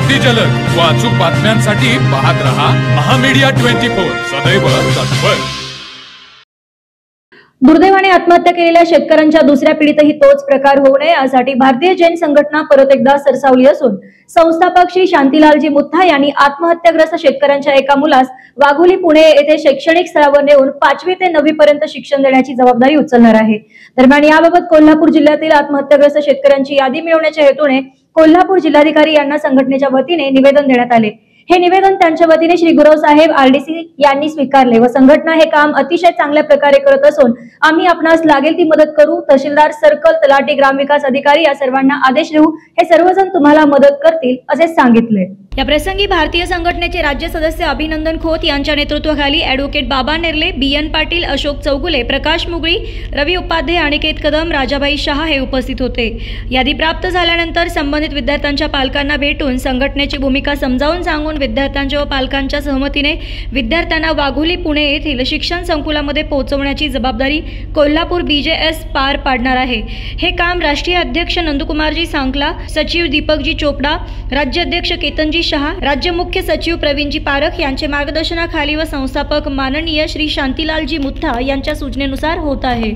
अगदी जलद व अचूक बातम्यांसाठी पाहत रहा महामीडिया 24 सदैव तत्पर। दुर्दैवाने आत्महत्या केलेल्या शेतकऱ्यांच्या दुसऱ्या पिढीतही तोच प्रकार होऊ नये यासाठी भारतीय जैन संघटना परत एकदा सरसावली असून संस्थापक श्री शांतीलालजी मुथा यांनी आत्महत्याग्रस्त शेतकऱ्यांच्या एका मुलास वाघोली पुणे येथे शैक्षणिक स्तरावर नेऊन 5वी ते 9वी पर्यंत शिक्षण देण्याची जबाबदारी उचलणार आहे। दरम्यान याबाबत कोल्हापूर जिल्ह्यातील आत्महत्याग्रस्त शेतकऱ्यांची यादी मिळवण्याच्या हेतूने कोल्हापूर जिल्हाधिकारी यांना संघटनेच्या वतीने निवेदन देण्यात आले। हे निवेदन त्यांच्या वतीने श्री गुरव साहेब RDC यांनी स्वीकारले व संघटना हे काम अतिशय चांगल्या प्रकारे करत असून आम्ही आपणास लागेल ती मदत करू। तहसीलदार, सर्कल, तलाठी, ग्रामविकास अधिकारी या सर्वांना आदेश देऊ, हे सर्वजण तुम्हाला मदत करतील असे सांगितले। या प्रसंगी भारतीय संघटनेचे राज्य सदस्य अभिनंदन खोत यांच्या नेतृत्वाखाली ॲडव्होकेट बाबा नेर्ले, BN पाटील, अशोक चौगुले, प्रकाश मुगळी, रवी उपाध्याय, अनिकेत कदम, राजाबाई शहा हे उपस्थित होते। यादी प्राप्त झाल्यानंतर संबंधित विद्यार्थ्यांच्या पालकांना भेटून संघटनेची भूमिका समजावून सांगून विद्यार्थ्यांच्या व पालकांच्या सहमतीने विद्यार्थ्यांना वाघोली पुणे येथील शिक्षण संकुलामध्ये पोहोचवण्याची जबाबदारी कोल्हापूर BJS पार पाडणार आहे। हे काम राष्ट्रीय अध्यक्ष नंदकुमारजी सांकला, सचिव दीपकजी चोपडा, राज्याध्यक्ष केतनजी शहा, राज्य मुख्य सचिव प्रवीणजी पारख यांचे मार्गदर्शनाखाली व संस्थापक माननीय श्री शांतीलालजी मुथा यांच्या सूचनेनुसार होत आहे।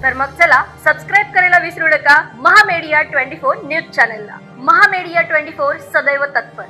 तर मग चला सबस्क्राइब करायला विसरू नका महामीडिया 24 न्यूज चॅनलला। महामीडिया 24 सदैव तत्पर।